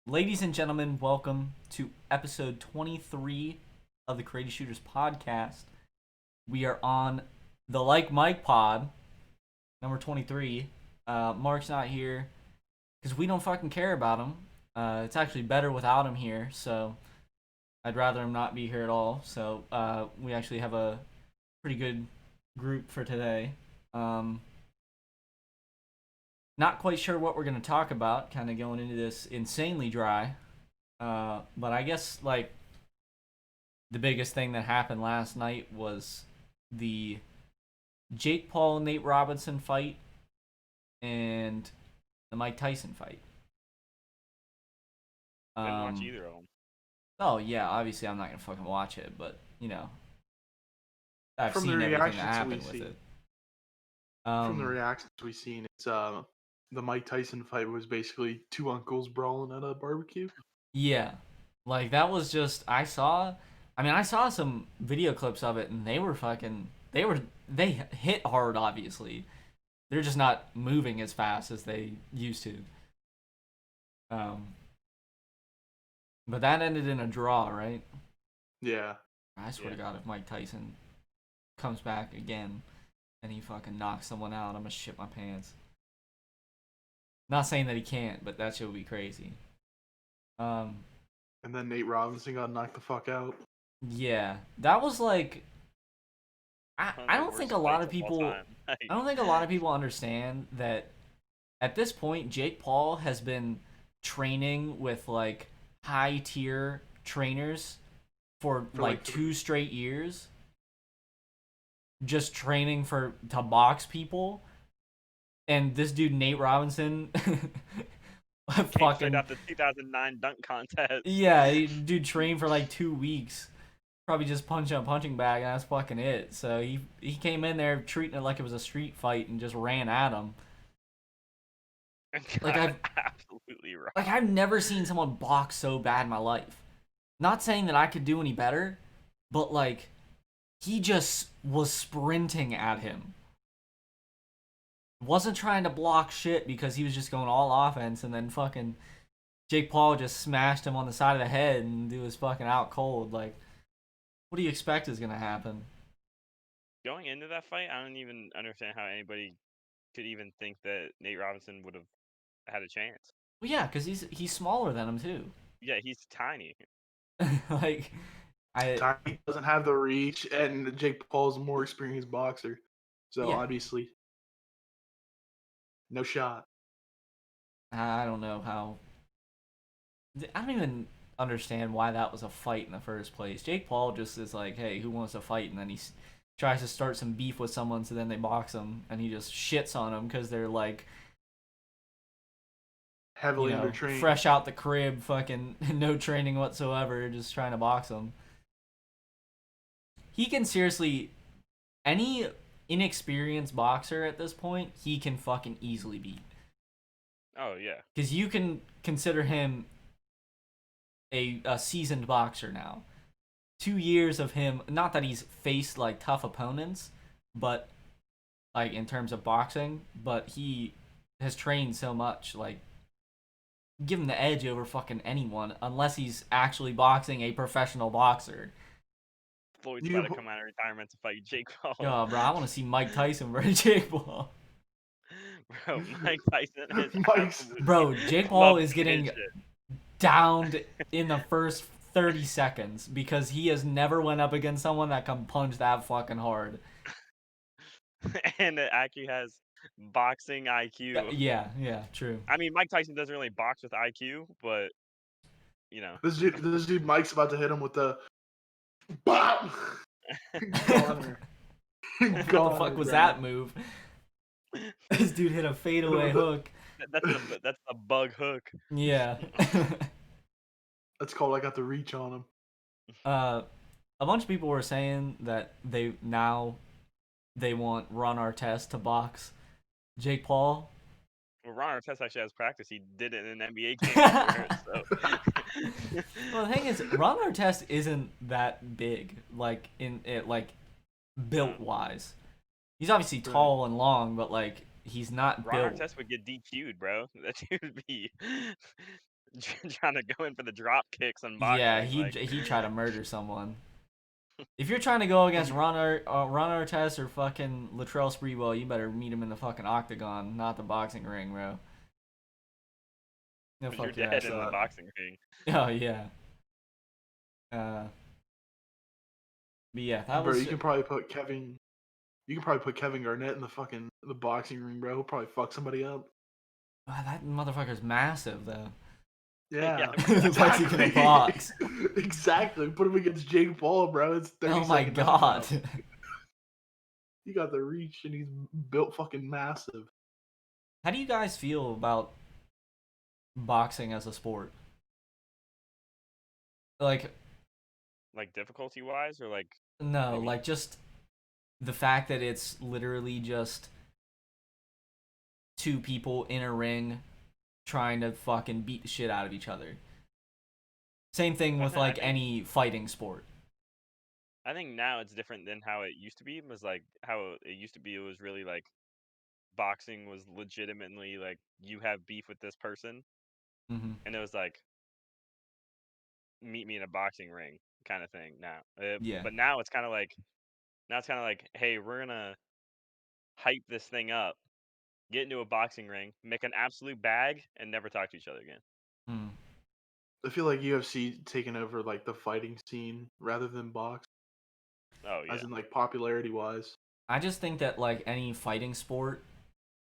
Ladies and gentlemen, welcome to episode 23 of the Creative Shooters podcast. We are on the Like Mike pod, number 23. Mark's not here because we don't fucking care about him. It's actually better without him here, so I'd rather him not be here at all. So we actually have a pretty good group for today. Not quite sure what we're going to talk about, kind of going into this insanely dry. But I guess, like, the biggest thing that happened last night was the Jake Paul Nate Robinson fight and the Mike Tyson fight. Didn't watch either of them. Oh, yeah, obviously I'm not going to fucking watch it, but, you know, I've From the seen everything that reactions happened we with see, it. from the reactions we've seen, it's the Mike Tyson fight was basically two uncles brawling at a barbecue. Yeah. Like, that was just, I saw some video clips of it, and they hit hard, obviously. They're just not moving as fast as they used to. But that ended in a draw, right? Yeah. I swear to God, if Mike Tyson comes back again and he fucking knocks someone out, I'm gonna shit my pants. Not saying that he can't, but that shit would be crazy. And then Nate Robinson got knocked the fuck out. Yeah, that was like, One of I the don't think worst a lot fights of all people time. I don't think a lot of people understand that at this point Jake Paul has been training with like high tier trainers for like 2 straight years, just training to box people. And this dude Nate Robinson Came straight fucking out the 2009 dunk contest. yeah, dude trained for like 2 weeks. Probably just punch a punching bag and that's fucking it. So he came in there treating it like it was a street fight and just ran at him. And Like got absolutely right. Like I've never seen someone box so bad in my life. Not saying that I could do any better, but like he just was sprinting at him. Wasn't trying to block shit because he was just going all offense, and then fucking Jake Paul just smashed him on the side of the head and he was fucking out cold. Like, what do you expect is gonna happen? Going into that fight, I don't even understand how anybody could even think that Nate Robinson would have had a chance. Well, yeah, because he's smaller than him too. Yeah, he's tiny. Like, He doesn't have the reach, and Jake Paul's a more experienced boxer. So Yeah. obviously, no shot. I don't know how. I don't even understand why that was a fight in the first place. Jake Paul just is like, hey, who wants to fight? And then he tries to start some beef with someone, so then they box him, and he just shits on them because they're like, Heavily undertrained. fresh out the crib, fucking no training whatsoever, just trying to box him. He can seriously, any inexperienced boxer at this point, he can fucking easily beat. Oh yeah. Because you can consider him a seasoned boxer now. 2 years of him, not that he's faced like tough opponents, but like in terms of boxing, but he has trained so much, like give him the edge over fucking anyone unless he's actually boxing a professional boxer. Floyd's about to come out of retirement to fight Jake Paul. Oh, bro, I want to see Mike Tyson versus Jake Paul. Bro, Mike Tyson is Bro, Jake Paul is getting downed in the first 30 seconds because he has never went up against someone that can punch that fucking hard. And it actually has boxing IQ. Yeah, true. I mean, Mike Tyson doesn't really box with IQ, but you know. This dude Mike's about to hit him with the BOP! What the fuck was that move? This dude hit a fadeaway hook. That's a bug hook. Yeah. That's called I got the reach on him. A bunch of people were saying that they want Ron Artest to box Jake Paul. Well, Ron Artest actually has practice. He did it in an NBA game. So. Well, the thing is, Ron Artest isn't that big, like in it, like built wise. He's obviously tall and long, but like he's not Ron built. Artest would get DQ'd, bro. That dude would be trying to go in for the drop kicks and Yeah, boxing. Like, he tried to murder someone. If you're trying to go against Ron Artest or fucking Latrell Sprewell, you better meet him in the fucking octagon, not the boxing ring, bro. He'll you're fuck your dead ass in the up. boxing ring. Oh yeah. But yeah, that Bro, was. you can probably put Kevin. You can probably put Kevin Garnett in the boxing ring, bro. He'll probably fuck somebody up. That motherfucker's massive though. Yeah, Like he can exactly. box. Exactly. Put him against Jake Paul, bro. It's 30 Oh my second god. knockout. He got the reach and he's built fucking massive. How do you guys feel about boxing as a sport? Like, difficulty wise, or like, no, maybe. like just the fact that it's literally just two people in a ring trying to fucking beat the shit out of each other. Same thing with I like think any fighting sport. I think now it's different than how it used to be. It was like how it used to be. It was really like boxing was legitimately like you have beef with this person, Mm-hmm. and it was like meet me in a boxing ring kind of thing. Now, Yeah. but now it's kind of like, hey, we're gonna hype this thing up, get into a boxing ring, make an absolute bag, and never talk to each other again. Mm. I feel like UFC taking over like the fighting scene rather than box, Oh as yeah, in like popularity wise. I just think that like any fighting sport,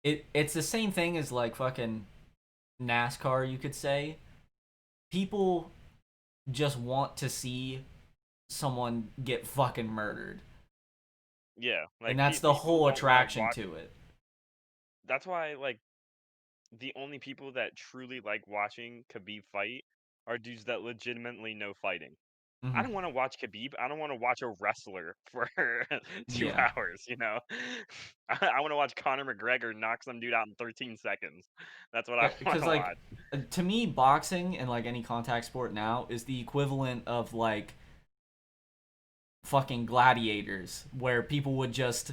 it's the same thing as like fucking NASCAR, you could say. People just want to see someone get fucking murdered. yeah. And Like that's the people whole don't want to attraction watch. to it. That's why like the only people that truly like watching Khabib fight are dudes that legitimately know fighting. I Mm-hmm. don't want to watch Khabib. I don't want to watch a wrestler for 2 Yeah. hours, you know? I want to watch Conor McGregor knock some dude out in 13 seconds. That's what I want Because to like watch. to me, boxing and like any contact sport now is the equivalent of like fucking gladiators, where people would just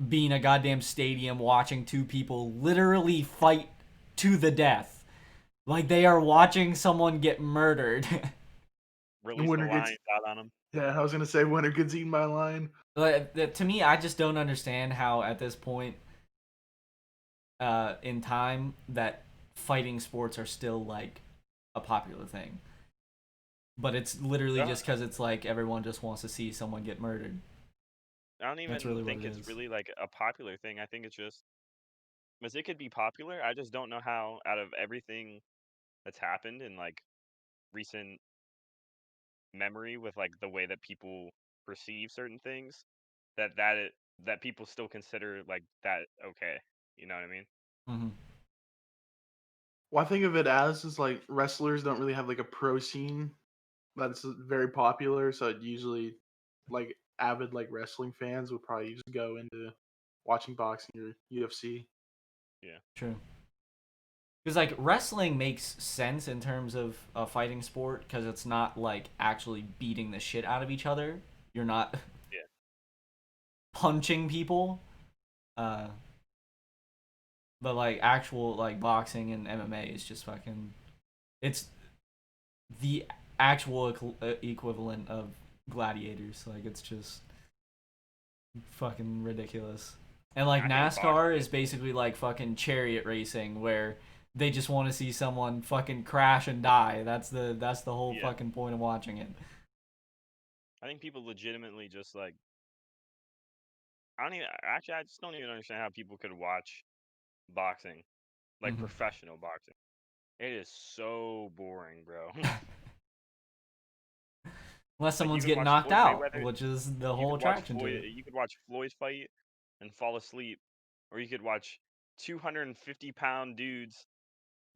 be in a goddamn stadium watching two people literally fight to the death. Like they are watching someone get murdered. The Release the winner gets lions out on him. Yeah, I was gonna say winner gets eaten by a lion. But to me, I just don't understand how at this point in time that fighting sports are still like a popular thing. But it's literally Uh, just because it's like everyone just wants to see someone get murdered. I don't That's even really what think it it's is. really like a popular thing. I think it's just because it could be popular. I just don't know how out of everything that's happened in like recent memory with like the way that people perceive certain things that people still consider like that okay. You know what I mean? Mm-hmm. Well, I think of it as is like wrestlers don't really have like a pro scene that's very popular, so it usually like avid like wrestling fans would probably just go into watching boxing or UFC. Yeah. True. Because like wrestling makes sense in terms of a fighting sport because it's not like actually beating the shit out of each other. You're not Yeah. punching people. Uh, but like actual like boxing and MMA is just fucking. It's the actual equivalent of gladiators. Like it's just fucking ridiculous. And like I think boxing NASCAR is is basically like fucking chariot racing where they just want to see someone fucking crash and die. That's the whole yeah. fucking point of watching it. I think people legitimately just like I don't even actually I just don't even understand how people could watch boxing, like Mm-hmm. professional boxing. It is so boring, bro. Unless Like you someone's could getting watch knocked Floyd out, Mayweather, which is the whole attraction to it. You could watch Floyd fight and fall asleep, or you could watch 250-pound dudes,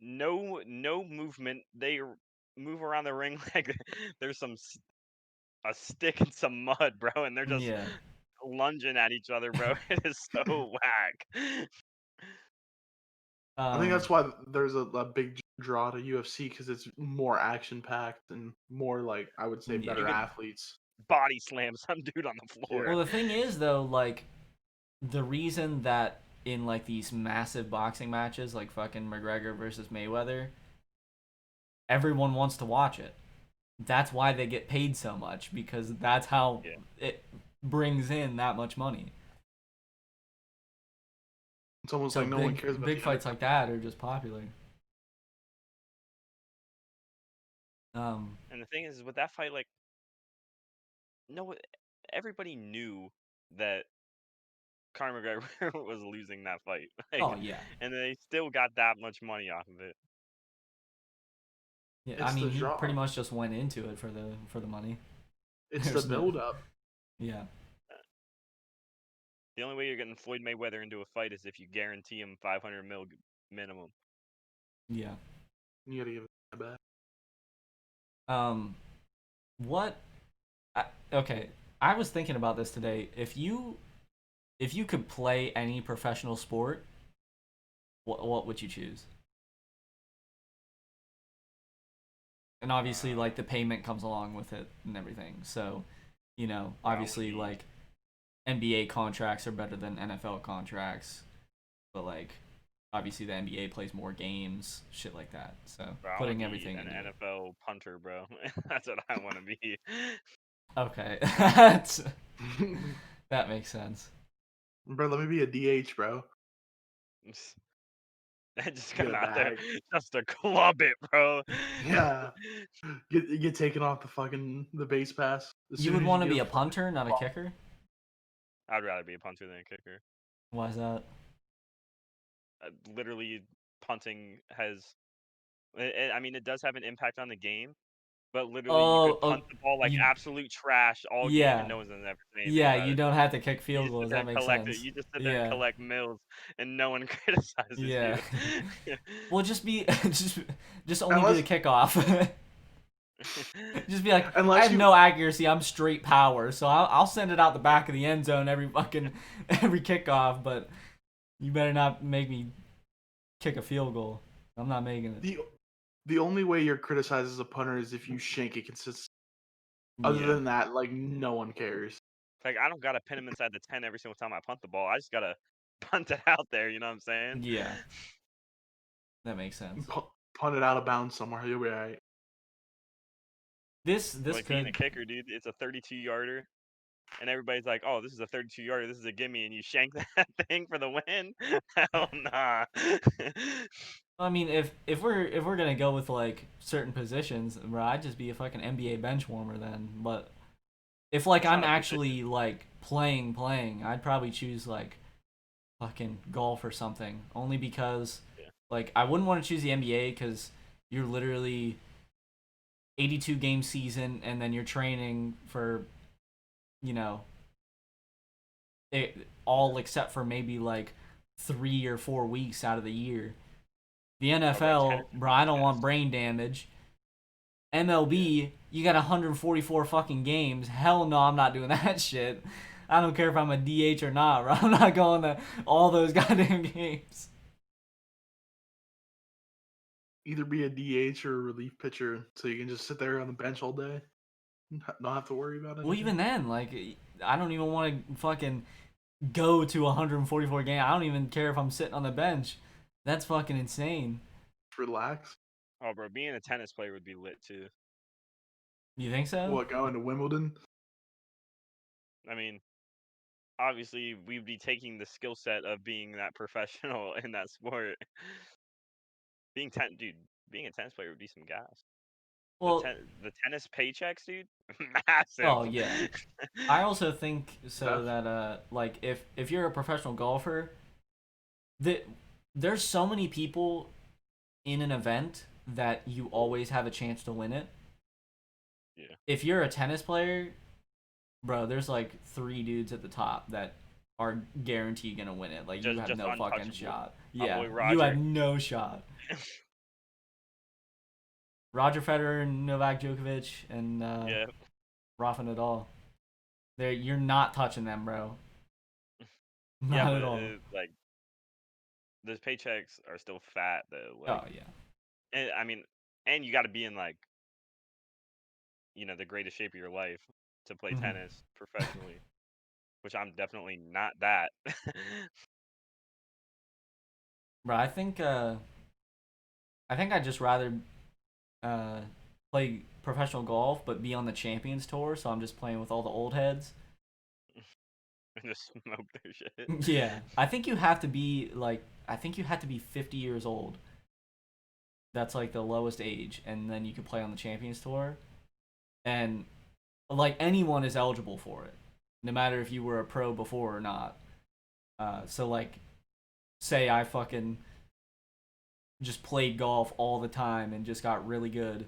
no movement. Move around the ring like there's a stick and some mud, bro, and they're just Yeah. lunging at each other, bro. It is so whack. I think Um. that's why there's a big draw to UFC because it's more action packed and more like I would say You better Yeah. could athletes. body slam some dude on the floor. Yeah. Well, the thing is though, like the reason that in like these massive boxing matches, like fucking McGregor versus Mayweather, everyone wants to watch it. That's why they get paid so much, because that's how Yeah. it brings in that much money. It's almost So like no one cares about big the fights NFL. like that are just popular. And the thing is, with that fight, like, no, everybody knew that Conor McGregor was losing that fight. Like, Oh yeah, and they still got that much money off of it. yeah. I It's mean, the he pretty draw. much just went into it for the money. It's the There's no, build up. yeah, The only way you're getting Floyd Mayweather into a fight is if you guarantee him 500 mil minimum. yeah. You gotta give it that back. What? Okay, I was thinking about this today. If you could play any professional sport, what would you choose? And obviously, like, the payment comes along with it and everything. So, obviously, Probably, like, NBA contracts are better than NFL contracts, but like, obviously the NBA plays more games, shit like that. So I want putting to be everything an into it. NFL punter, bro. That's what I want to be. Okay, that makes sense. Bro, let me be a DH, bro. I just Get come a out there bag. just to club it, bro. Yeah. Get taken off the base pass as You soon would as you want to get be a a fucking punter, not a ball. kicker. I'd rather be a punter than a kicker. Why is that? Literally, punting has. I mean, it does have an impact on the game, but literally, you could Oh, punt oh, the ball like you, absolute trash all game, and yeah, no one's gonna ever say anything yeah. about You it. don't have to kick You field just sit goals. there That and makes collect it. sense. You just sit there and Yeah, collect mills, and no one criticizes yeah. you. Well, just be just only do the Unless kickoff. Just be like, I unless have you no accuracy. I'm straight power, so I'll send it out the back of the end zone every fucking every kickoff. But you better not make me kick a field goal. I'm not making it. the the only way you're criticized as a punter is if you shank it consistently. Other Yeah, than that, like no one cares. Like, I don't gotta pin him inside the 10 every single time I punt the ball. I just gotta punt it out there. You know what I'm saying? yeah, that makes sense. Punt it out of bounds somewhere. You'll be alright. This Like being a could. kicker, dude. It's a 32 yarder. And everybody's like, "Oh, this is a 32 yarder. This is a gimme," and you shank that thing for the win. Hell nah. I mean, if we're gonna go with like certain positions, bro, I'd just be a fucking NBA bench warmer then. But if like That's I'm not a position. actually like playing, I'd probably choose like fucking golf or something. Only because Yeah. like I wouldn't want to choose the NBA because you're literally 82 game season and then you're training for you know all except for maybe like 3 or 4 weeks out of the year. The Oh, bro, tennis NFL, would bro, be I the don't want best. brain damage. Yeah. MLB, you got 144 fucking games. Hell no, I'm not doing that shit. I don't care if I'm a DH or not, bro. I'm not going to all those goddamn games. Either be a DH or a relief pitcher, so you can just sit there on the bench all day, not have to worry about Well, anything. even then, like, I don't even want to fucking go to 144 games. I don't even care if I'm sitting on the bench. That's fucking insane. Relax. Oh, bro, being a tennis player would be lit too. You think so? What, going to Wimbledon? I mean, obviously, we'd be taking the skill set of being that professional in that sport. Dude, being a tennis player would be some gas. Well, The tennis paychecks, dude, oh massive. yeah. I also think so Def. that like if you're a professional golfer, that there's so many people in an event that you always have a chance to win it. Yeah. If you're a tennis player, bro, there's like 3 dudes at the top that are guaranteed gonna win it. Like you have Just no fucking untouchable. shot. My Yeah, boy you have Roger. no shot. Roger Federer, Novak Djokovic, and Yeah. Rafa Nadal. You're not touching them, bro. Yeah, Not but at all. like those paychecks are still fat though. Oh Like, yeah. and I mean, and you got to be in like the greatest shape of your life to play Mhm. tennis professionally, which I'm definitely not that. Bro, I think I'd just rather play professional golf, but be on the Champions Tour. So I'm just playing with all the old heads. And just smoke their shit. Yeah, I think you have to be 50 years old. That's like the lowest age, and then you can play on the Champions Tour. And like anyone is eligible for it, no matter if you were a pro before or not. So like, say I fucking just played golf all the time and just got really good,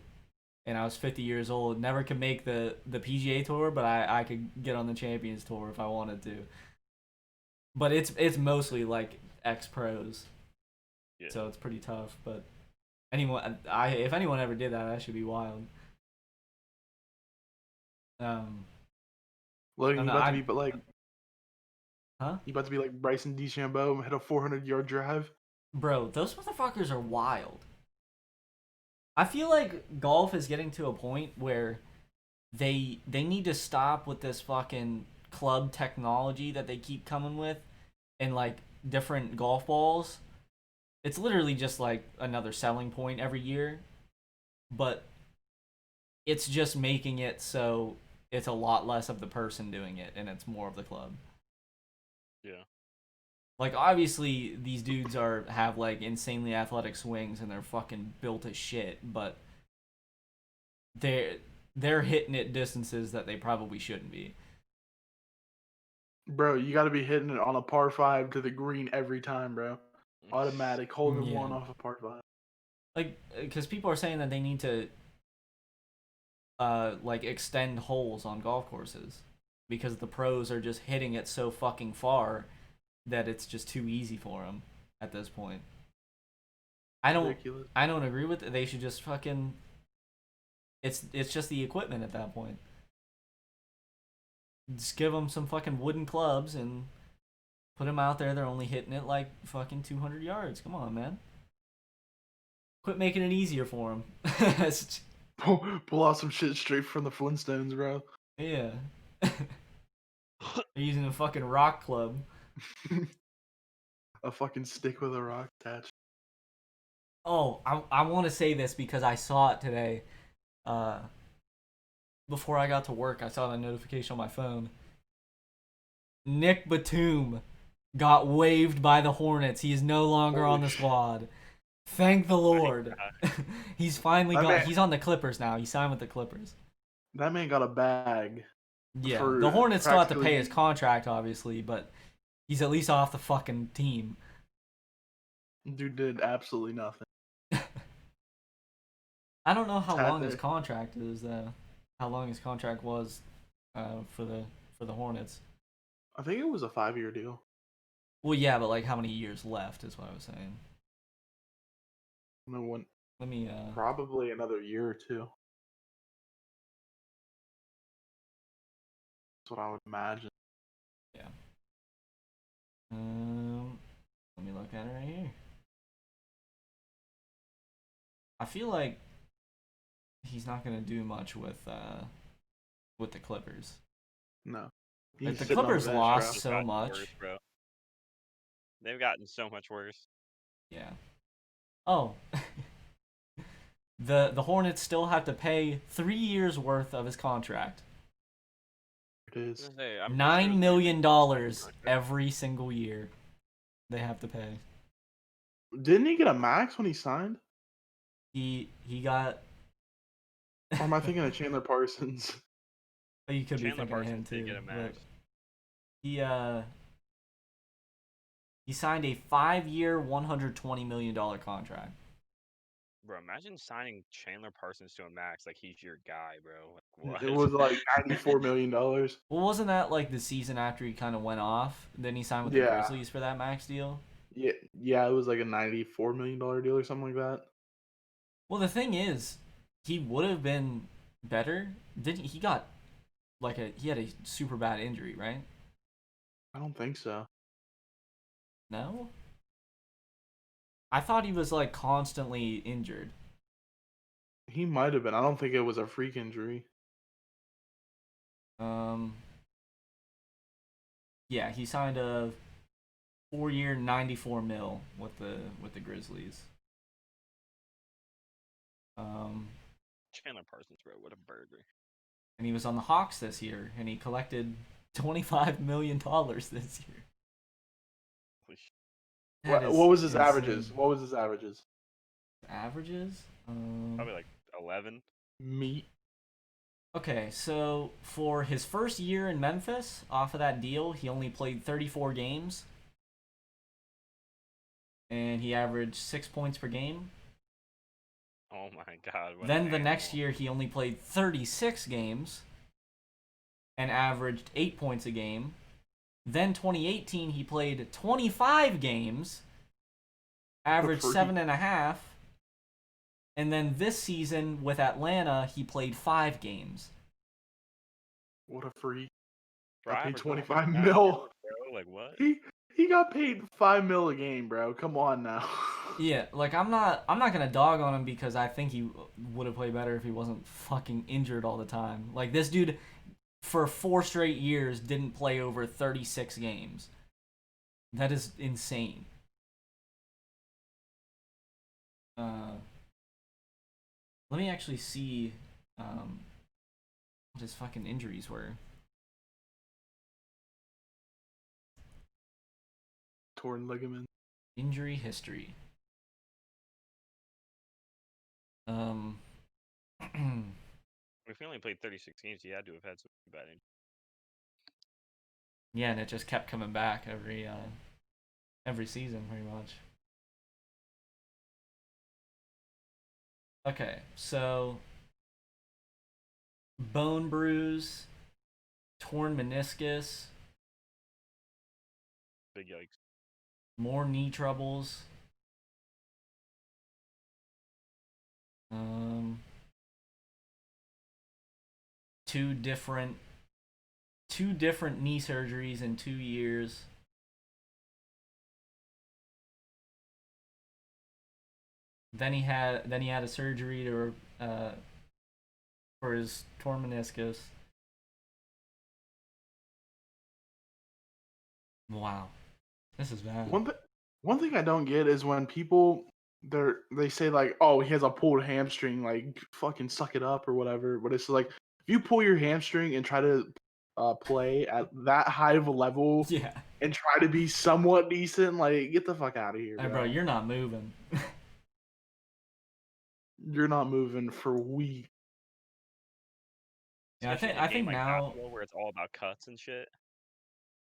and I was 50 years old, never could make the PGA Tour, but I could get on the Champions Tour if I wanted to. But it's mostly like ex pros, Yeah. so it's pretty tough. But if anyone ever did that should be wild. Logan, No, you about to be like, huh? you about to be like Bryson DeChambeau and hit a 400-yard drive. Bro, those motherfuckers are wild. I feel like golf is getting to a point where they need to stop with this fucking club technology that they keep coming with, and like different golf balls. It's literally just like another selling point every year, but it's just making it so it's a lot less of the person doing it and it's more of the club. Yeah. Like obviously these dudes have like insanely athletic swings and they're fucking built as shit, but they're hitting it distances that they probably shouldn't be. Bro, you got to be hitting it on a par 5 to the green every time, bro. Automatic, hole in one off a par 5. Like, because people are saying that they need to like extend holes on golf courses because the pros are just hitting it so fucking far that it's just too easy for them at this point. I don't agree with it. They should just fucking. It's just the equipment at that point. Just give them some fucking wooden clubs and put them out there. They're only hitting it like fucking 200 yards. Come on, man. Quit making it easier for them. Pull out some shit straight from the Flintstones, bro. Yeah. They're using a fucking rock club. A fucking stick with a rock attached. Oh, I want to say this because I saw it today. Before I got to work, I saw the notification on my phone. Nick Batum got waived by the Hornets. He is no longer on the squad. Thank the Lord. He's finally he's on the Clippers now. He signed with the Clippers. That man got a bag. Yeah, the Hornets still have to pay his contract, obviously, but he's at least off the fucking team. Dude did absolutely nothing. I don't know how long his contract is, though. How long his contract was for the Hornets. I think it was a 5-year deal. Well, yeah, but like how many years left is what I was saying. No one. Let me. Probably another year or two. That's what I would imagine. Yeah. Let me look at it right here. I feel like he's not gonna do much with the Clippers. No. Like, the Clippers lost so much. Worse, bro. They've gotten so much worse. Yeah. Oh. The Hornets still have to pay 3 years worth of his contract. It is $9 million every single year. They have to pay. Didn't he get a max when he signed? He got. Or am I thinking of Chandler Parsons? Oh, you could be thinking of him too. Get a max. He signed a 5-year, $120 million contract. Bro, imagine signing Chandler Parsons to a max like he's your guy, bro. Like, what? It was like $94 million. Well, wasn't that like the season after he kind of went off? Then he signed with the Grizzlies for that max deal? Yeah, it was like a $94 million deal or something like that. Well, the thing is, he would have been better. Didn't he got he had a super bad injury, right? I don't think so. No? I thought he was like constantly injured. He might have been. I don't think it was a freak injury. Yeah, he signed a 4-year, $94 million with the Grizzlies. Chandler Parsons, bro, what a burger. And he was on the Hawks this year, and he collected $25 million this year. Holy shit. That is What was his insane. averages? What was his averages? Averages? Probably like 11. Meat. Okay, so for his first year in Memphis, off of that deal, he only played 34 games. And he averaged 6 points per game. Oh my god. What Then an the next animal. year, he only played 36 games and averaged 8 points a game. Then 2018, he played 25 games, averaged freak. 7.5. And then this season with Atlanta, he played 5 games. What a freak. Bro, Got I paid averaged 25 almost 9 mil. bro. Like, what? He got paid $5 million a game, bro. Come on now. Yeah, like I'm not gonna dog on him because I think he would have played better if he wasn't fucking injured all the time. Like this dude, for 4 straight years, didn't play over 36 games. That is insane. Let me actually see what his fucking injuries were. Torn ligament. Injury history. If he only played 36 games, he had to have had some bad injuries. Yeah, and it just kept coming back every season, pretty much. Okay, so bone bruise, torn meniscus, Big yikes. more knee troubles. Two different knee surgeries in 2 years. Then he had a surgery to for his torn meniscus. Wow, this is bad. One thing I don't get is when people they say like, oh, he has a pulled hamstring, like fucking suck it up or whatever. But it's like if you pull your hamstring and try to play at that high of a level Yeah, and try to be somewhat decent, like get the fuck out of here, hey, bro. bro, you're not moving. You're not moving for weeks. Yeah, Especially in a I game think like now. basketball where it's all about cuts and shit.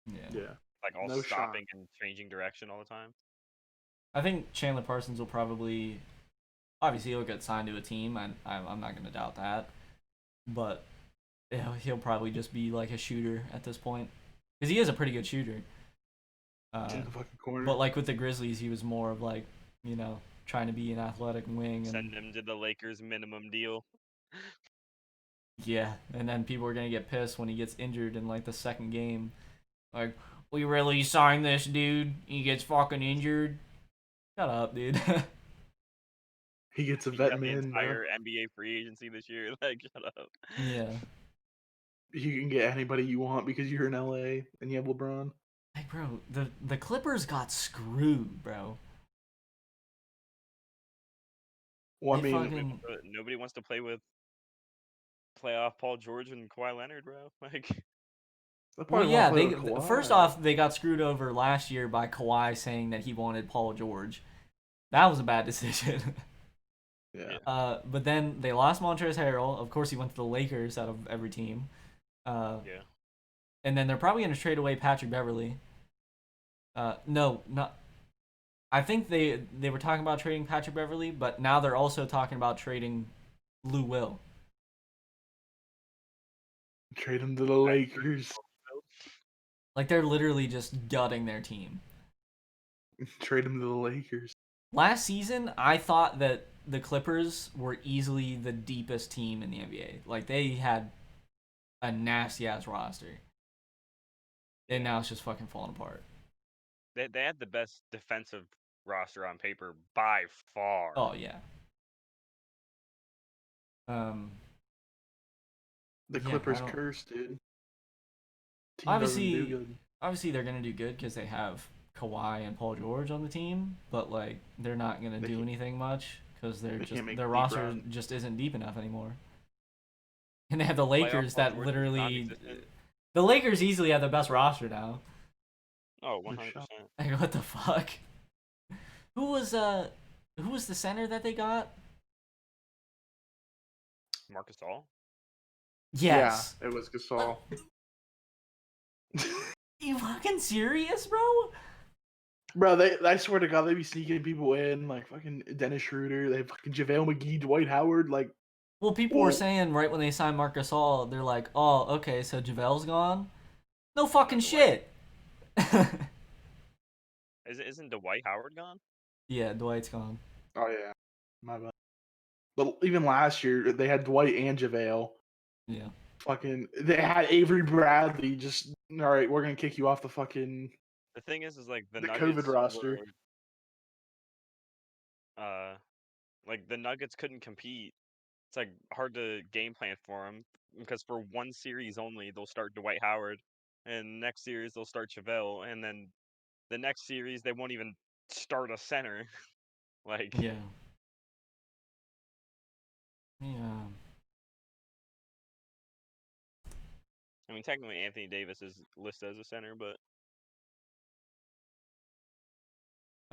Yeah. Like all No stopping shot. and changing direction all the time. I think Chandler Parsons will probably, obviously, he'll get signed to a team. I'm not gonna doubt that, but he'll probably just be like a shooter at this point, because he is a pretty good shooter. In the fucking corner. But like with the Grizzlies, he was more of like, trying to be an athletic wing. And Send him to the Lakers minimum deal. yeah, and then people are gonna get pissed when he gets injured in like the second game. Like, we really signed this dude. He gets fucking injured. Shut up, dude. He gets a He vet got the min, entire bro. NBA free agency this year. Like, shut up. Yeah. You can get anybody you want because you're in LA and you have LeBron. Like, bro, the Clippers got screwed, bro. Well, I They mean, fucking Nobody wants to play with playoff Paul George and Kawhi Leonard, bro. Like, I well, probably want yeah. to play They with Kawhi. first off, they got screwed over last year by Kawhi saying that he wanted Paul George. That was a bad decision. Yeah. But then they lost Montrezl Harrell. Of course, he went to the Lakers out of every team. yeah. And then they're probably going to trade away Patrick Beverly. No, not. I think they were talking about trading Patrick Beverly, but now they're also talking about trading Lou Will. Trade him to the Lakers. Like, they're literally just gutting their team. Trade him to the Lakers. Last season, I thought that the Clippers were easily the deepest team in the NBA. Like, they had a nasty-ass roster. And now it's just fucking falling apart. They had the best defensive roster on paper by far. Oh, yeah. The Yeah, Clippers cursed, dude. Team Obviously, doesn't do good. obviously they're gonna do good because they have Kawhi and Paul George on the team, but like they're not gonna do anything much because They can't make their a deep roster run. just isn't deep enough anymore. And they have the Playoff Lakers that George is literally. non-existent. The Lakers easily have the best roster now. Oh, No 100%. shot. Like, what the fuck? Who was the center that they got? Marcus All? Yes. Yeah, it was Gasol. You fucking serious, bro? Bro, I swear to God, they be sneaking people in, like fucking Dennis Schroeder, they have fucking JaVale McGee, Dwight Howard, like. Well, people were saying right when they signed Marc Gasol, they're like, "Oh, okay, so JaVale's gone." No fucking shit. Isn't Dwight Howard gone? Yeah, Dwight's gone. Oh yeah, my bad. But even last year, they had Dwight and JaVale. Yeah. Fucking, they had Avery Bradley. Just all right, we're gonna kick you off the fucking The thing is like the the Nuggets COVID roster. like the Nuggets couldn't compete. It's like hard to game plan for them because for one series only they'll start Dwight Howard, and next series they'll start JaVale, and then the next series they won't even start a center. Like Yeah. Yeah. I mean, technically Anthony Davis is listed as a center, but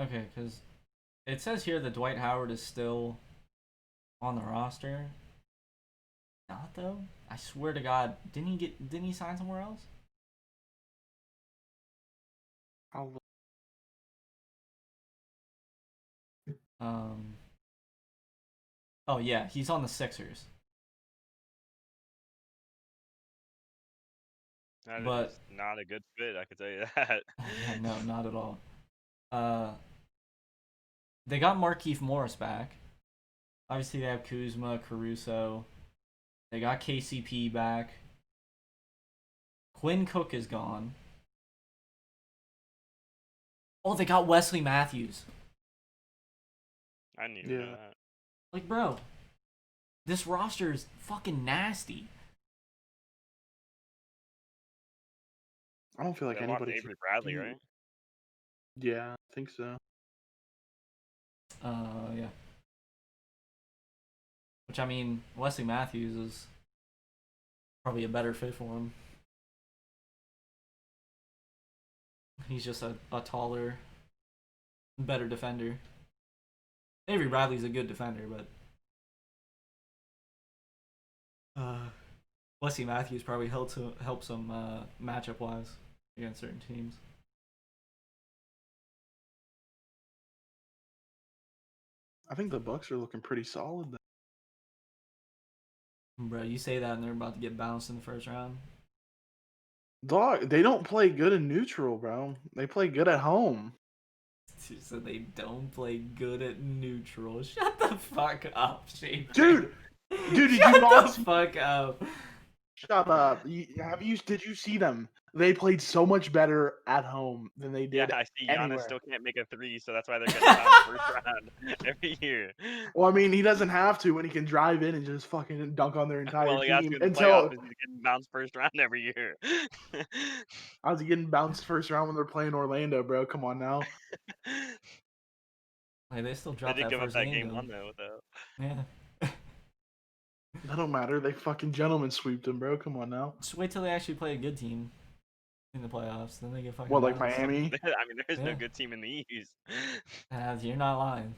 Okay, because it says here that Dwight Howard is still on the roster. Not though. I swear to God, didn't he sign somewhere else? I'll look. Oh yeah, he's on the Sixers. that But- is not a good fit. I could tell you that. Yeah, no, not at all. They got Markieff Morris back. Obviously, they have Kuzma, Caruso. They got KCP back. Quinn Cook is gone. Oh, they got Wesley Matthews. I didn't even know Yeah. that. Like, bro, this roster is fucking nasty. I don't feel like They lost anybody. Avery Bradley, can- right? Yeah, I think so. Yeah. Which, I mean, Wesley Matthews is probably a better fit for him. He's just a taller, better defender. Avery Bradley's a good defender, but Wesley Matthews probably helps him matchup wise against certain teams. I think the Bucks are looking pretty solid. Though. Bro, you say that and they're about to get bounced in the first round. Dog, they don't play good in neutral, bro. They play good at home. So they don't play good at neutral. Shut the fuck up, Shaffer. Dude, did you Shut not the see- fuck up. Shut up. Did you see them? They played so much better at home than they Yeah, did I see. Giannis anywhere. still can't make a three, so that's why they're getting bounced first round every year. Well, I mean, he doesn't have to when he can drive in and just fucking dunk on their entire Well, he has team. to in the Until playoffs. He's getting bounced first round every year. I was getting bounced first round when they're playing Orlando, bro. Come on now. Like, they still They dropped did that give up first that game game one though. though. Yeah. That don't matter. They fucking gentlemen sweeped them, bro. Come on now. Just wait till they actually play a good team in the playoffs. Then they get fucking. What, like bounced. Miami? I mean, there's Yeah. no good team in the East. You're not lying.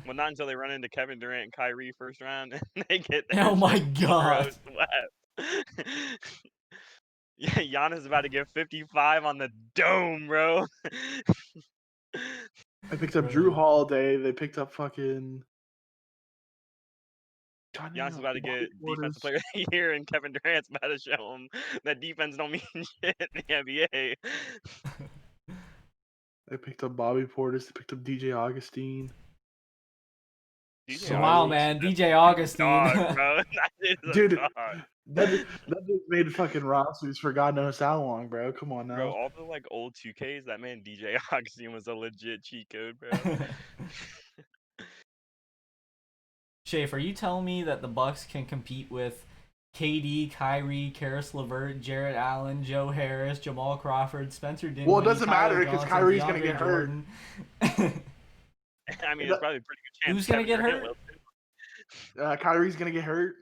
Well, not until they run into Kevin Durant and Kyrie first round, and they get their Oh my shit God. swept. Yeah, Giannis about to get 55 on the dome, bro. They picked up Bro. Drew Holiday. They picked up fucking. God, Giannis is about to Bobby get Portis. Defensive Player of the Year, and Kevin Durant's about to show him that defense don't mean shit in the NBA. They picked up Bobby Portis. They picked up DJ Augustine. DJ So, wow, Augustine, man, that's DJ a Augustine. dog, bro. That is a Dude, dog. that just made fucking rosters for God knows how long, bro. Come on now. Bro, all the like old 2Ks, that man DJ Augustine was a legit cheat code, bro. Shaffer, are you telling me that the Bucks can compete with KD, Kyrie, Karis LeVert, Jarrett Allen, Joe Harris, Jamal Crawford, Spencer Dinwiddie? Well, it doesn't Tyler matter 'cause Johnson, Kyrie's gonna DeAndre get hurt. Jordan? I mean, it's probably a pretty good chance Who's gonna Kevin get Durant hurt? will. Kyrie's gonna get hurt.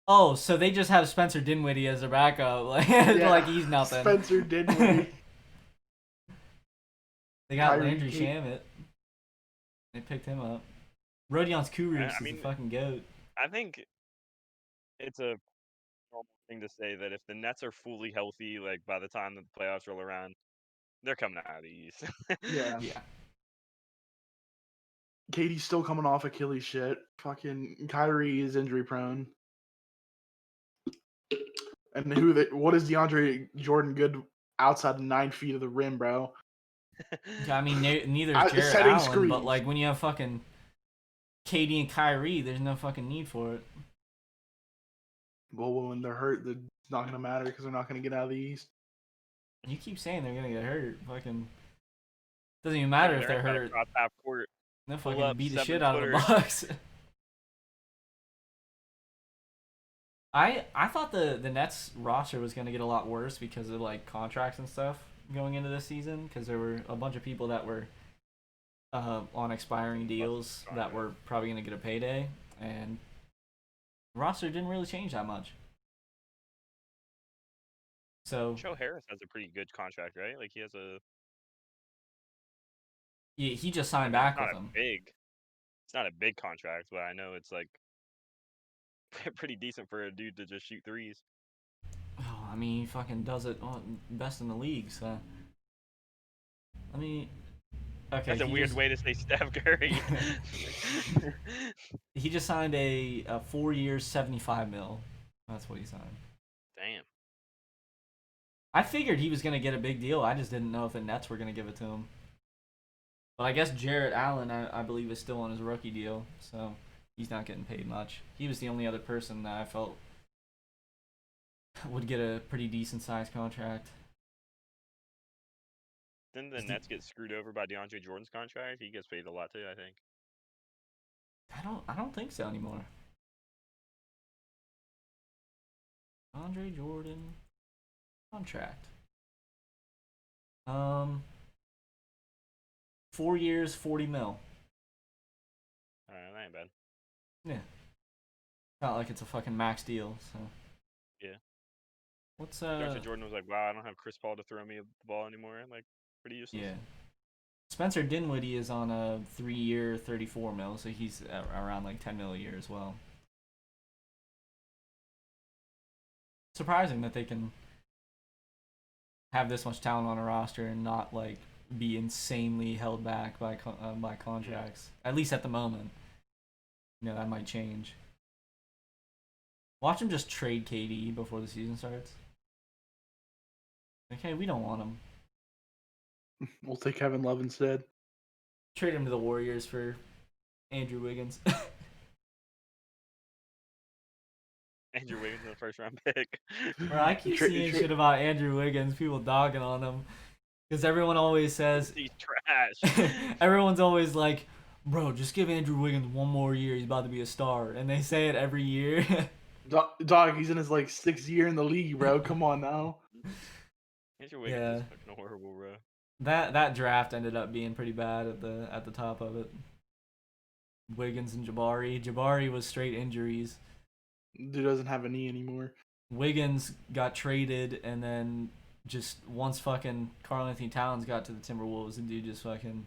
Oh, so they just have Spencer Dinwiddie as their backup, like Yeah, like he's nothing. Spencer Dinwiddie. They got Kyrie, Landry Shamet. They picked him up. Rodions Kurucs I is mean, the fucking goat. I think it's a normal thing to say that if the Nets are fully healthy, like by the time the playoffs roll around, they're coming out of the East. Yeah. Yeah. Katie's still coming off Achilles shit. Fucking Kyrie is injury prone. And what is DeAndre Jordan good outside 9 feet of the rim, bro? I mean, neither is Jarrett Setting Allen, but screens. like when you have fucking KD and Kyrie, there's no fucking need for it. Well, when they're hurt, it's not gonna matter because they're not gonna get out of the East. You keep saying they're gonna get hurt. Fucking doesn't even matter if they're hurt. Across half court, They'll pull fucking up beat the 7 shit out of the footers. Bucks. I thought the Nets roster was gonna get a lot worse because of like contracts and stuff going into this season because there were a bunch of people that were on expiring deals that were probably gonna get a payday, and the roster didn't really change that much. So Joe Harris has a pretty good contract, right? Like he has a. he just signed back with Not a them. big. It's not a big contract, but I know it's like pretty decent for a dude to just shoot threes. Oh, I mean, he fucking does it best in the league. So I mean, okay. That's a weird way to say Steph Curry. He just signed a 4 years, 75 mil. That's what he signed. Damn. I figured he was gonna get a big deal. I just didn't know if the Nets were gonna give it to him. But I guess Jarrett Allen, I believe, is still on his rookie deal, so he's not getting paid much. He was the only other person that I felt would get a pretty decent sized contract. Didn't the Nets get screwed over by DeAndre Jordan's contract? He gets paid a lot too, I think. I don't think so anymore. Andre Jordan contract. 4 years, 40 mil. That ain't bad. Yeah. Not like it's a fucking max deal, so. Yeah. What's DeAndre Jordan was like, "Wow, I don't have Chris Paul to throw me the ball anymore." Like, pretty useless. Yeah. Spencer Dinwiddie is on a 3 year, 34 mil, so he's around like 10 mil a year as well. Surprising that they can have this much talent on a roster and not like be insanely held back by contracts. At least at the moment. You know, that might change. Watch him just trade KD before the season starts. Okay, we don't want him. We'll take Kevin Love instead. Trade him to the Warriors for Andrew Wiggins. Andrew Wiggins in the first round pick. Bro, I keep seeing shit about Andrew Wiggins, people dogging on him. Because everyone always says... He's trash. Everyone's always like, bro, just give Andrew Wiggins one more year. He's about to be a star. And they say it every year. Dog, he's in his like 6th year in the league, bro. Come on now. Andrew Wiggins is fucking horrible, bro. That draft ended up being pretty bad at the top of it. Wiggins and Jabari. Jabari was straight injuries. Dude doesn't have a knee anymore. Wiggins got traded, and then just once fucking Karl-Anthony Towns got to the Timberwolves, the dude just fucking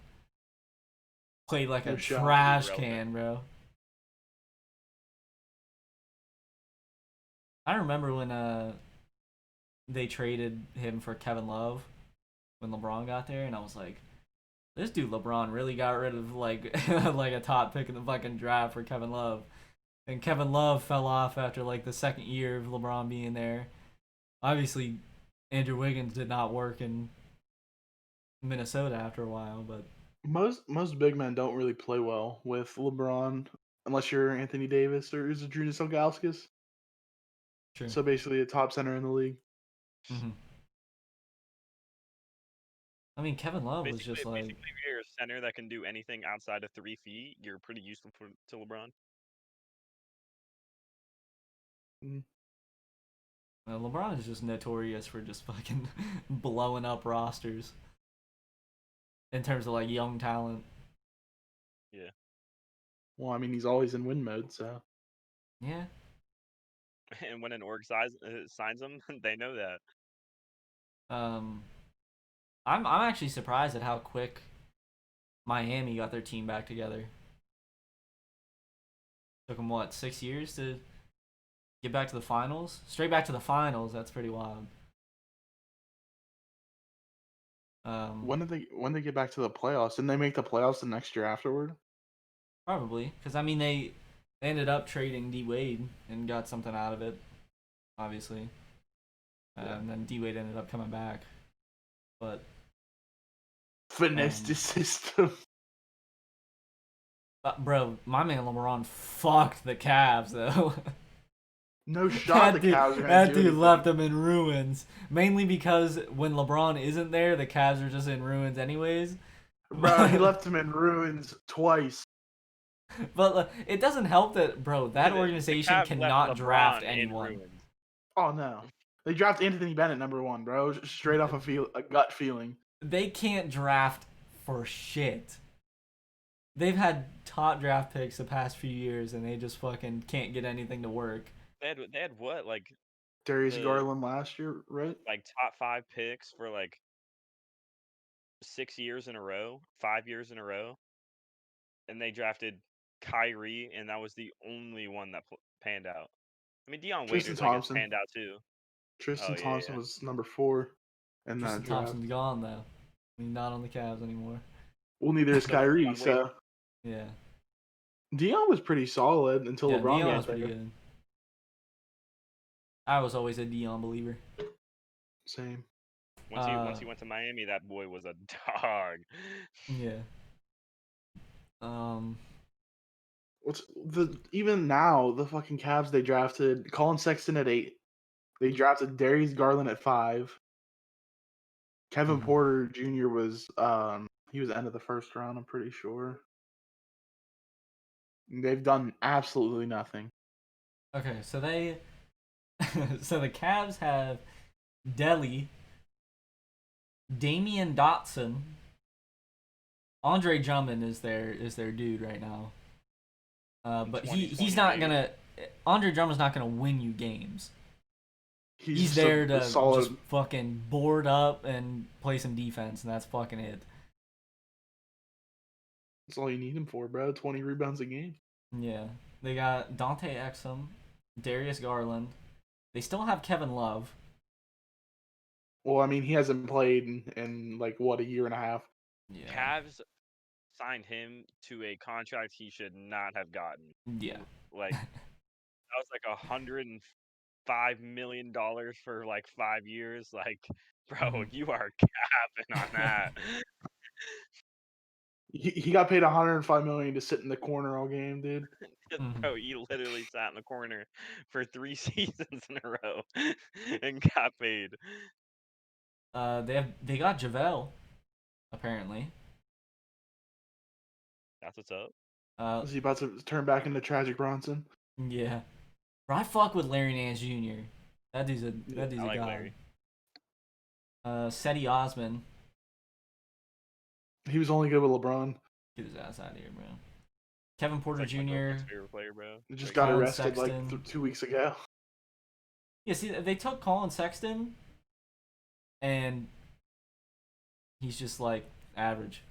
played like a trash can, bro. I remember when they traded him for Kevin Love when LeBron got there, and I was like, this dude LeBron really got rid of like like a top pick in the fucking draft for Kevin Love. And Kevin Love fell off after like the second year of LeBron being there. Obviously, Andrew Wiggins did not work in Minnesota after a while, but most big men don't really play well with LeBron unless you're Anthony Davis or Zydrunas Ilgauskas. True. So basically a top center in the league. Mm-hmm. I mean, Kevin Love was just like... Basically, if you're a center that can do anything outside of 3 feet, you're pretty useful to LeBron. LeBron is just notorious for just fucking blowing up rosters in terms of like young talent. Yeah. Well, I mean, he's always in win mode, so. Yeah. And when an org signs him, they know that. I'm actually surprised at how quick Miami got their team back together. Took them what, 6 years to get back to the finals? Straight back to the finals. That's pretty wild. When did they get back to the playoffs? Didn't they make the playoffs the next year afterward? Probably because I mean they ended up trading D Wade and got something out of it, obviously. Yeah. And then D Wade ended up coming back, but Finesse the system. bro, my man LeBron fucked the Cavs though. No shot. The Cavs are gonna that do dude anything. left them in ruins. Mainly because when LeBron isn't there, the Cavs are just in ruins anyways. Bro, he left them in ruins twice. But it doesn't help that, bro, that The organization Cavs left cannot LeBron draft in anyone. ruins. Oh no, they draft Anthony Bennett #1, bro. Straight off a gut feeling. They can't draft for shit. They've had top draft picks the past few years, and they just fucking can't get anything to work. They had what, like Darius Garland last year, right? like top 5 picks for like 6 years in a row, 5 years in a row, and they drafted Kyrie, and that was the only one that panned out. I mean, Dion Tristan Waiters, I guess, Thompson. panned out too. Tristan Oh, yeah, Thompson yeah. was #4 in Tristan that draft. Thompson's gone, though. I mean, not on the Cavs anymore. Well, neither is So Kyrie. Dion So Yeah. Dion was pretty solid until Yeah, LeBron Dion got was pretty there. good. I was always a Dion believer. Same. Once he went to Miami, that boy was a dog. Yeah. Even now the fucking Cavs, they drafted Colin Sexton at 8. They drafted Darius Garland at 5. Kevin Porter Jr. was he was end of the first round, I'm pretty sure. They've done absolutely nothing. Okay, so they so the Cavs have Delly, Damian Dotson, Andre Drummond is their dude right now. But he's not gonna. Andre Drummond's not gonna win you games. He's there to just fucking board up and play some defense, and that's fucking it. That's all you need him for, bro. 20 rebounds a game. Yeah, they got Dante Exum, Darius Garland. They still have Kevin Love. Well, I mean, he hasn't played in like what, a year and a half. Yeah. Cavs signed him to a contract he should not have gotten. Yeah. Like that was like $105 million for like 5 years. Like, bro, you are capping on that. He got paid $105 million to sit in the corner all game, dude. Bro, he literally sat in the corner for 3 seasons in a row and got paid. They got JaVale, apparently. That's what's up. Is he about to turn back into Tragic Bronson? Yeah. Bro, I fuck with Larry Nance Jr. That dude's a like god. Larry. Seti Osman. He was only good with LeBron. Get his ass out of here, bro. Kevin Porter Like my Jr. girlfriend's favorite player, bro. He just Like, got Colin arrested Sexton. like 2 weeks ago. Yeah, see, they took Colin Sexton, and he's just like average.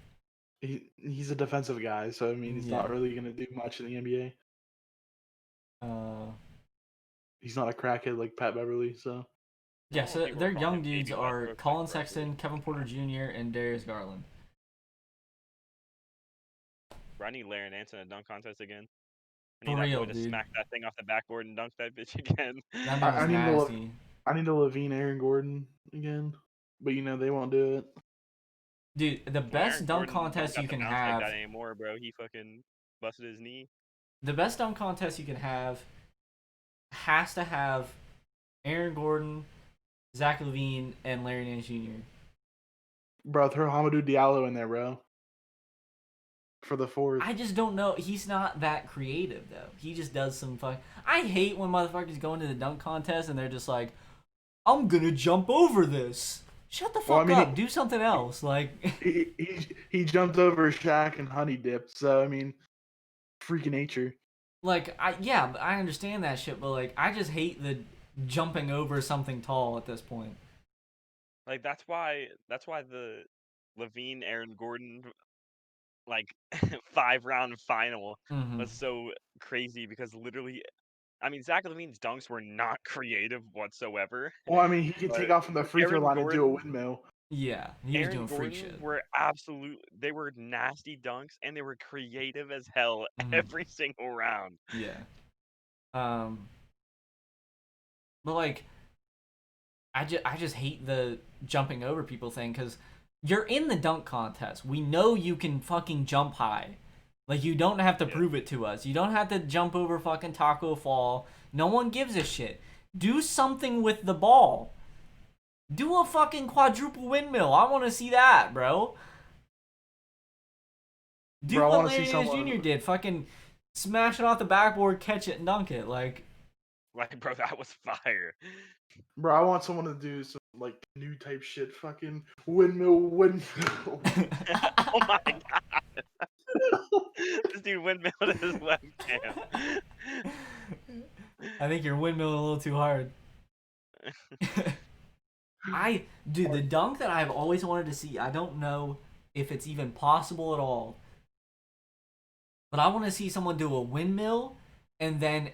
He's a defensive guy, so I mean, he's not really gonna do much in the NBA. He's not a crackhead like Pat Beverly, so. Yeah, so people their call young him dudes Baby are Westbrook, Colin like, bro. Sexton, Kevin Porter Jr., and Darius Garland. Bro, I need Larry Nance in a dunk contest again. I For need real, that boy to dude. smack that thing off the backboard and dunk that bitch again. That I was need nasty. I need to Levine Aaron Gordon again, but they won't do it. Dude, the best Aaron dunk Gordon contest don't you got the can bounce have. like that anymore, bro. He fucking busted his knee. The best dunk contest you can have has to have Aaron Gordon, Zach LaVine, and Larry Nance Jr. Bro, throw Hamidou Diallo in there, bro. For the 4th. I just don't know. He's not that creative, though. He just does some fuck. I hate when motherfuckers go into the dunk contest and they're just like, I'm gonna jump over this. Shut the Well, I fuck mean, up. Do something else. Like, he jumped over Shaq and honey dipped. So I mean, freaking nature. yeah, I understand that shit, but like, I just hate the jumping over something tall at this point. Like that's why the Levine Aaron Gordon like 5-round final Mm-hmm. was so crazy because literally, I mean, Zach Levine's dunks were not creative whatsoever, Well, I mean, he could take but off from the free throw Aaron line and do a Gordon windmill. Yeah, he was Aaron doing freak Gordon shit. were they were nasty dunks and they were creative as hell Mm-hmm. every single round. Yeah. But like, I just hate the jumping over people thing because you're in the dunk contest. We know you can fucking jump high. Like, you don't have to Yeah. prove it to us. You don't have to jump over fucking Taco Fall. No one gives a shit. Do something with the ball. Do a fucking quadruple windmill. I want to see that, bro. Do Bro, I what want to see Larry Nance someone. Jr. did. Fucking smash it off the backboard, catch it, and dunk it. Like, Like, bro, that was fire. Bro, I want someone to do some like new type shit. Fucking windmill. Oh my god. This dude windmilled his webcam. I think you're windmilling a little too hard. Dude, the dunk that I've always wanted to see, I don't know if it's even possible at all, but I want to see someone do a windmill and then,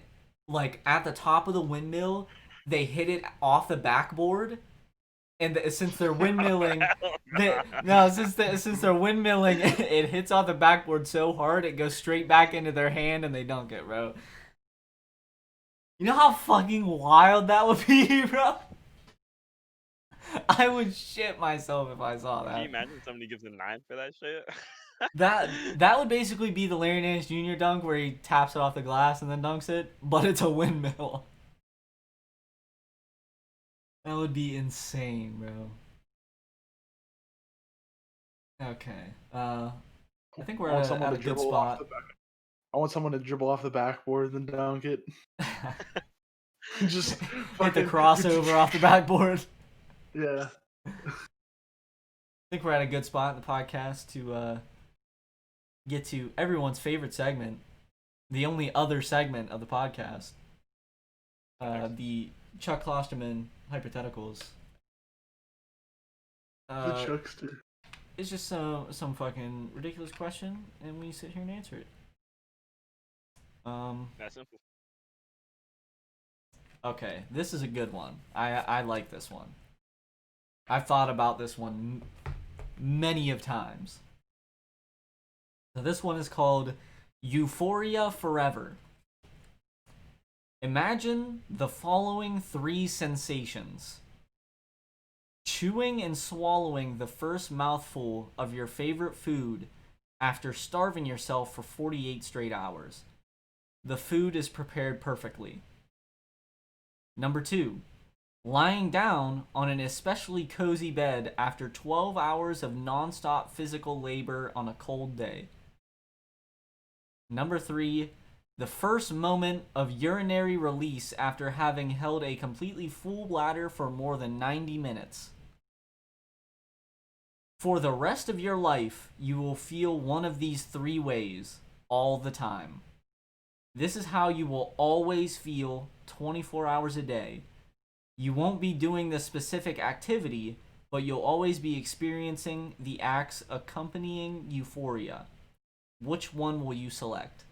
like, at the top of the windmill, they hit it off the backboard. And since they're windmilling, since they're windmilling, it hits off the backboard so hard it goes straight back into their hand and they dunk it, bro. You know how fucking wild that would be, bro? I would shit myself if I saw Can you that. imagine somebody gives a 9 for that shit? That would basically be the Larry Nance Jr. dunk where he taps it off the glass and then dunks it, but it's a windmill. That would be insane, bro. Okay. I think we're at a good spot. I want someone to dribble off the backboard and then dunk it. Just hit the crossover off the backboard. Yeah. I think we're at a good spot in the podcast to get to everyone's favorite segment, the only other segment of the podcast, the Chuck Klosterman hypotheticals. The Chuckster. It's just some fucking ridiculous question, and we sit here and answer it. That's simple. Okay, this is a good one. I like this one. I've thought about this one many of times. So this one is called Euphoria Forever. Imagine the following 3 sensations. Chewing and swallowing the first mouthful of your favorite food after starving yourself for 48 straight hours. The food is prepared perfectly. Number 2. Lying down on an especially cozy bed after 12 hours of non-stop physical labor on a cold day. Number 3. The first moment of urinary release after having held a completely full bladder for more than 90 minutes. For the rest of your life, you will feel one of these 3 ways all the time. This is how you will always feel 24 hours a day. You won't be doing the specific activity, but you'll always be experiencing the acts accompanying euphoria. Which one will you select?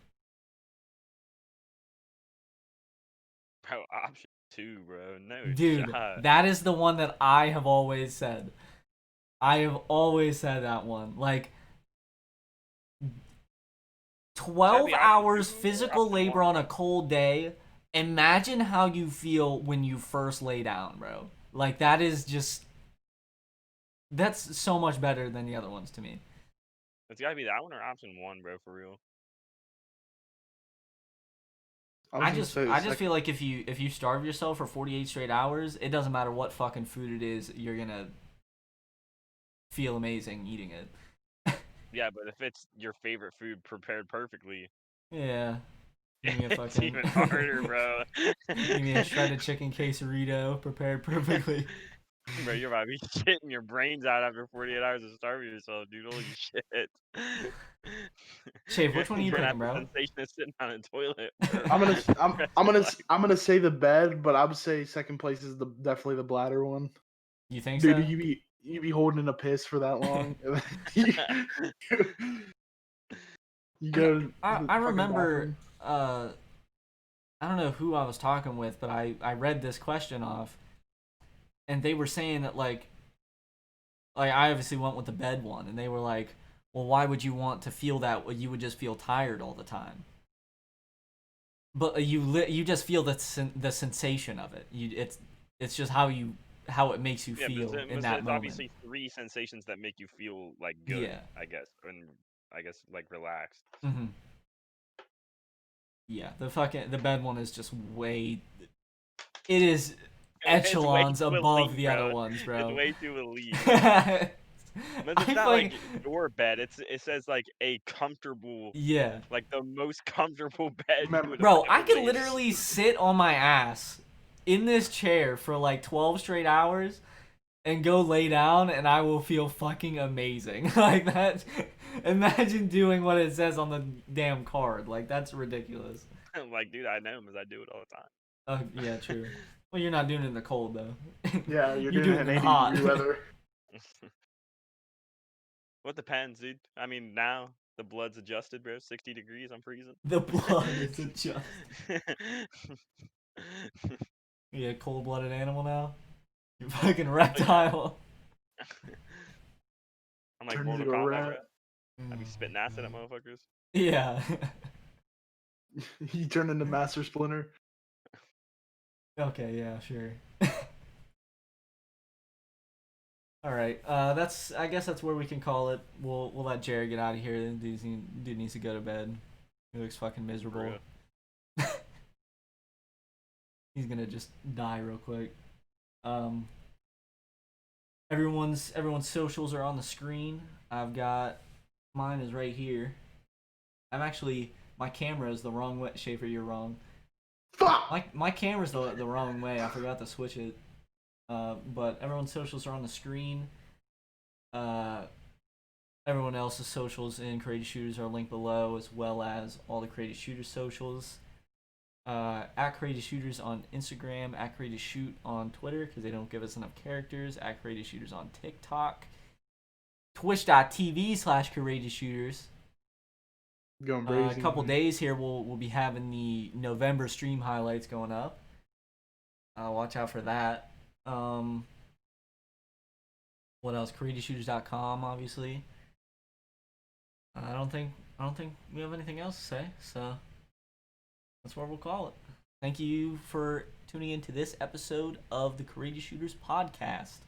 Bro, option 2, bro. No Dude, shot. that is the one that I have always said. I have always said that one. Like, 12 hours physical labor on a cold day. Imagine how you feel when you first lay down, bro. Like, that is just... That's so much better than the other ones to me. It's gotta be that one or option 1, bro, for real. I just feel like if you starve yourself for 48 straight hours, it doesn't matter what fucking food it is, you're gonna feel amazing eating it. Yeah, but if it's your favorite food prepared perfectly, Yeah. Give me a fucking... it's even harder, bro. Give me a shredded chicken quesarito prepared perfectly. Bro, you're about to be shitting your brains out after 48 hours of starving yourself, dude. Holy shit. Shave, which one are you You're gonna picking, have the bro? sensation of sitting on a toilet for I'm gonna the I'm rest I'm of your gonna life. I'm gonna say the bed, but I would say second place is definitely the bladder one. You think Dude, so? you be holding a piss for that long. you, you go to I the fucking remember, bathroom. I don't know who I was talking with, but I read this question off, and they were saying that like I obviously went with the bed one, and they were like, well, why would you want to feel that? You would just feel tired all the time. But you just feel the sensation of it. It's just how it makes you Yeah, but feel in it's, that it's moment. obviously three sensations that make you feel like good, Yeah. I guess, and I guess like relaxed. Mm-hmm. Yeah. The bed one is just way. It is It's way echelons too above elite, the other bro. ones, It's bro. way too elite. I But it's not fucking like your bed. It says like a comfortable, yeah. like the most comfortable bed you Remember, would have Bro, I ever could laid in. literally sit on my ass in this chair for like 12 straight hours and go lay down and I will feel fucking amazing. Like that. Imagine doing what it says on the damn card. Like that's ridiculous. I'm like, dude, I know because I do it all the time. Oh, yeah, true. Well, you're not doing it in the cold though. yeah, you're You're doing doing it it in in 80-degree hot. weather. What depends, dude. I mean, now the blood's adjusted, bro. 60 degrees, I'm freezing. The blood is adjusted. You a cold-blooded animal now? You're fucking Oh, yeah. reptile. I'm like Turn Mortal into a Kombat, bro. rat. I be spitting acid at motherfuckers. Yeah. You turn into Master Splinter. Okay, yeah, sure. All right. I guess that's where we can call it. We'll let Jared get out of here. Dude needs to go to bed. He looks fucking miserable. He's gonna just die real quick. Um, everyone's socials are on the screen. I've got mine is right here. My camera is the wrong way. Schaefer, you're wrong. Fuck! My camera's the wrong way. I forgot to switch it. But everyone's socials are on the screen. Everyone else's socials in Creative Shooters are linked below, as well as all the Creative Shooters socials. At Creative Shooters on Instagram, at Creative Shoot on Twitter, because they don't give us enough characters, at Creative Shooters on TikTok, twitch.tv/Courageous Shooters. Going A brazy. couple days here, we'll be having the November stream highlights going up. Watch out for that. What else? CreativeShooters.com, obviously. I don't think we have anything else to say, so that's what we'll call it. Thank you for tuning into this episode of the Courageous Shooters podcast.